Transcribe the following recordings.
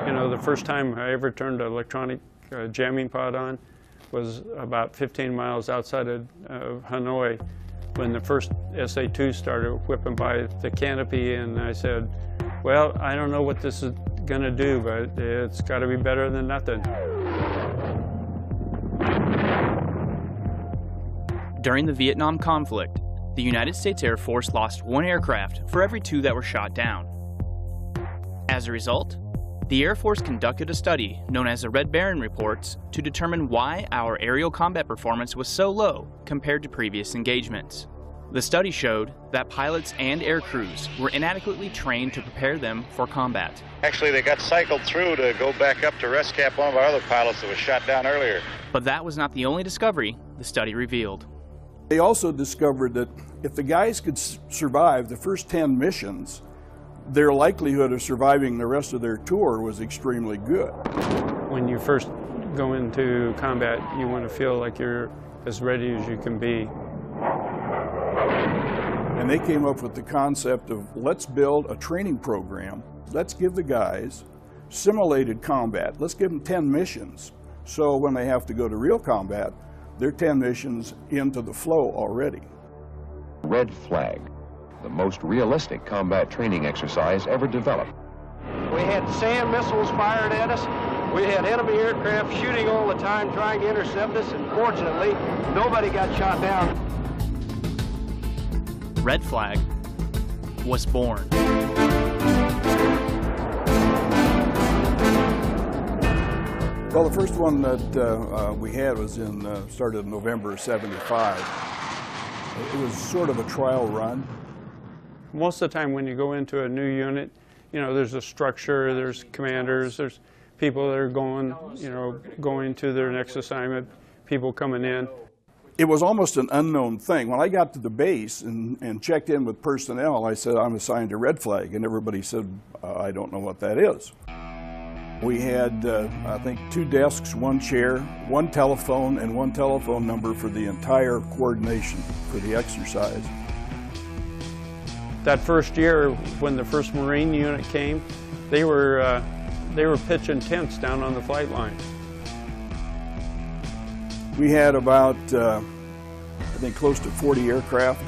You know, the first time I ever turned an electronic jamming pod on was about 15 miles outside of Hanoi when the first SA-2 started whipping by the canopy, and I said, well, I don't know what this is going to do, but it's got to be better than nothing. During the Vietnam conflict, the United States Air Force lost 1 aircraft for every 2 that were shot down. As a result, the Air Force conducted a study known as the Red Baron Reports to determine why our aerial combat performance was so low compared to previous engagements. The study showed that pilots and air crews were inadequately trained to prepare them for combat. Actually, they got cycled through to go back up to rescue one of our other pilots that was shot down earlier. But that was not the only discovery the study revealed. They also discovered that if the guys could survive the first 10 missions, their likelihood of surviving the rest of their tour was extremely good. When you first go into combat, you want to feel like you're as ready as you can be. And they came up with the concept of, let's build a training program. Let's give the guys simulated combat. Let's give them 10 missions. So when they have to go to real combat, they're 10 missions into the flow already. RedFlag, the most realistic combat training exercise ever developed. We had SAM missiles fired at us. We had enemy aircraft shooting all the time trying to intercept us, and fortunately, nobody got shot down. RedFlag was born. Well, the first one that we had was started in November of '75. It was sort of a trial run. Most of the time when you go into a new unit, you know, there's a structure, there's commanders, there's people that are going, going to their next assignment, people coming in. It was almost an unknown thing. When I got to the base and checked in with personnel, I said, I'm assigned to RedFlag, and everybody said, I don't know what that is. We had, I think, 2 desks, 1 chair, 1 telephone, and 1 telephone number for the entire coordination for the exercise. That first year, when the first Marine unit came, they were pitching tents down on the flight line. We had about, I think, close to 40 aircraft,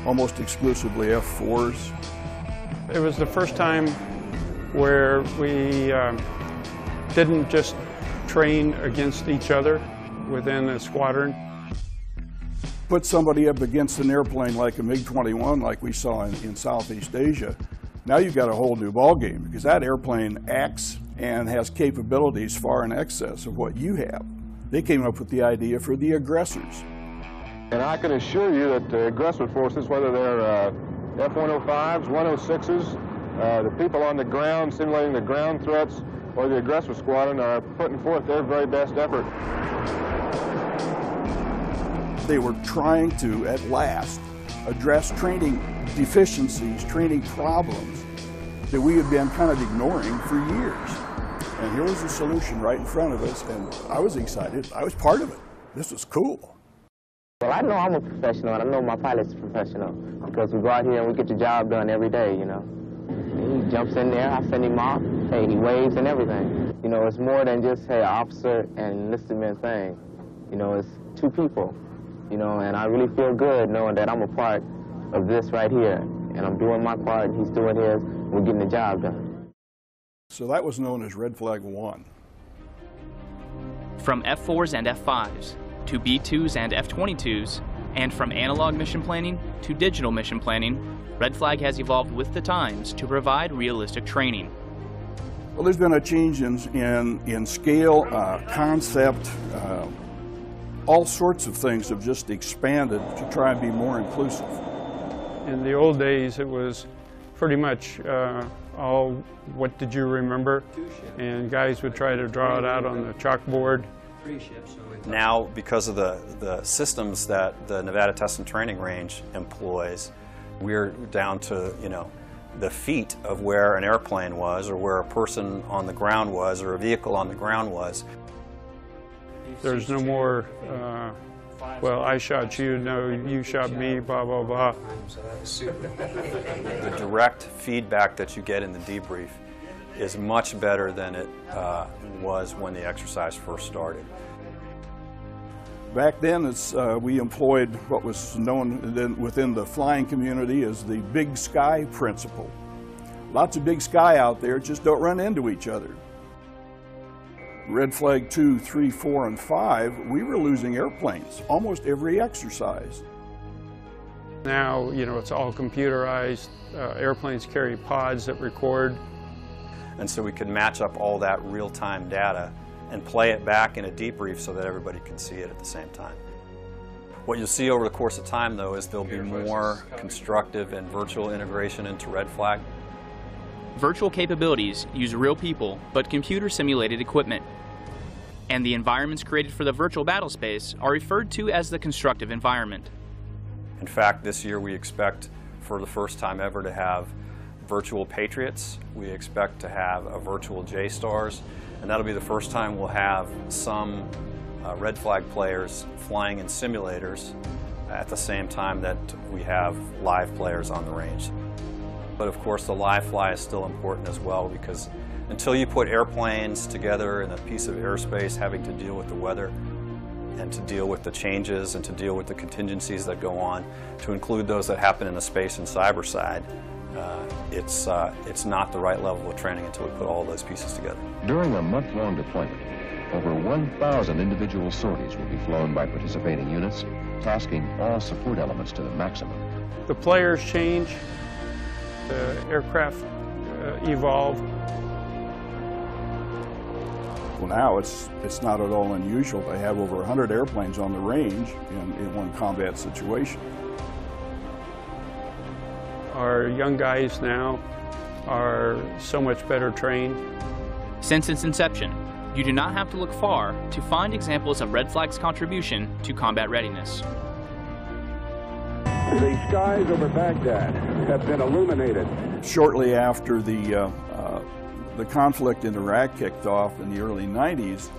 almost exclusively F-4s. It was the first time where we didn't just train against each other within a squadron. Put somebody up against an airplane like a MiG-21 like we saw in Southeast Asia, now you've got a whole new ballgame, because that airplane acts and has capabilities far in excess of what you have. They came up with the idea for the aggressors. And I can assure you that the aggressor forces, whether they're F-105s, 106s, the people on the ground simulating the ground threats, or the aggressor squadron, are putting forth their very best effort. They were trying to, at last, address training deficiencies, training problems that we had been kind of ignoring for years. And here was the solution right in front of us, and I was excited. I was part of it. This was cool. Well, I know I'm a professional, and I know my pilot's a professional, because we go out here and we get the job done every day, you know. He jumps in there, I send him off, hey, he waves and everything. You know, it's more than just, hey, officer and enlisted men thing. You know, it's 2 people, you know, and I really feel good knowing that I'm a part of this right here, and I'm doing my part, and he's doing his, and we're getting the job done. So that was known as RedFlag 1. From F-4s and F-5s to B-2s and F-22s, and from analog mission planning to digital mission planning, RedFlag has evolved with the times to provide realistic training. Well, there's been a change in scale, concept, all sorts of things have just expanded to try and be more inclusive. In the old days, it was pretty much all, what did you remember? And guys would try to draw it out on the chalkboard. Now, because of the systems that the Nevada Test and Training Range employs, we're down to, the feet of where an airplane was, or where a person on the ground was, or a vehicle on the ground was. There's no more, well, I shot you, no, you shot me, blah, blah, blah. The direct feedback that you get in the debrief is much better than it was when the exercise first started. Back then, we employed what was known within the flying community as the big sky principle. Lots of big sky out there, just don't run into each other. Red flag 2, 3, 4, and 5, we were losing airplanes almost every exercise. Now, you know, it's all computerized. Airplanes carry pods that record. And so we could match up all that real-time data and play it back in a debrief so that everybody can see it at the same time. What you'll see over the course of time, though, is there'll be more constructive and virtual integration into RedFlag. Virtual capabilities use real people, but computer-simulated equipment. And the environments created for the virtual battle space are referred to as the constructive environment. In fact, this year we expect, for the first time ever, to have virtual Patriots. We expect to have a virtual J-Stars, and that'll be the first time we'll have some Red Flag players flying in simulators at the same time that we have live players on the range. But of course, the live fly is still important as well, because until you put airplanes together in a piece of airspace having to deal with the weather and to deal with the changes and to deal with the contingencies that go on, to include those that happen in the space and cyber side, it's not the right level of training until we put all those pieces together. During a month-long deployment, over 1,000 individual sorties will be flown by participating units, tasking all support elements to the maximum. The players change, the aircraft evolve. Well, now it's not at all unusual to have over 100 airplanes on the range in one combat situation. Our young guys now are so much better trained. Since its inception, you do not have to look far to find examples of Red Flag's contribution to combat readiness. The skies over Baghdad have been illuminated. Shortly after the conflict in Iraq kicked off in the early 90s,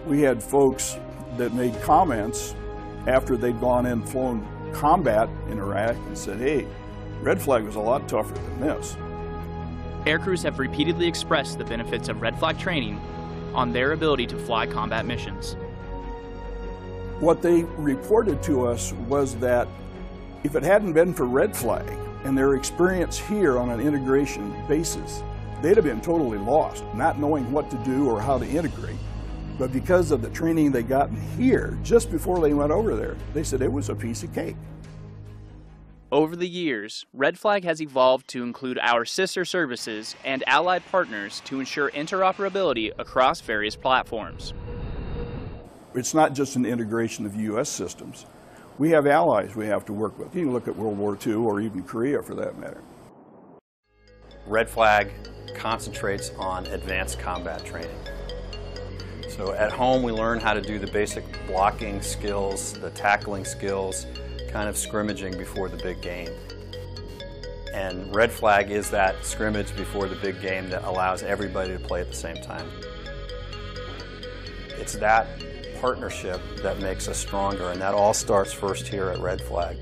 we had folks that made comments after they'd gone in and flown combat in Iraq and said, hey, Red Flag was a lot tougher than this. Aircrews have repeatedly expressed the benefits of Red Flag training on their ability to fly combat missions. What they reported to us was that if it hadn't been for Red Flag and their experience here on an integration basis, they'd have been totally lost, not knowing what to do or how to integrate. But because of the training they got here, just before they went over there, they said it was a piece of cake. Over the years, Red Flag has evolved to include our sister services and allied partners to ensure interoperability across various platforms. It's not just an integration of U.S. systems. We have allies we have to work with. You can look at World War II or even Korea for that matter. Red Flag concentrates on advanced combat training. So at home we learn how to do the basic blocking skills, the tackling skills, kind of scrimmaging before the big game. And Red Flag is that scrimmage before the big game that allows everybody to play at the same time. It's that partnership that makes us stronger, and that all starts first here at Red Flag.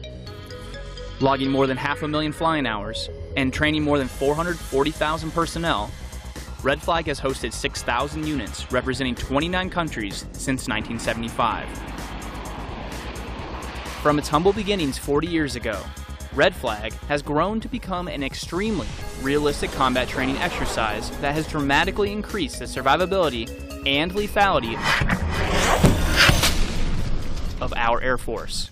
Logging more than 500,000 flying hours and training more than 440,000 personnel, Red Flag has hosted 6,000 units representing 29 countries since 1975. From its humble beginnings 40 years ago, Red Flag has grown to become an extremely realistic combat training exercise that has dramatically increased the survivability and lethality of our Air Force.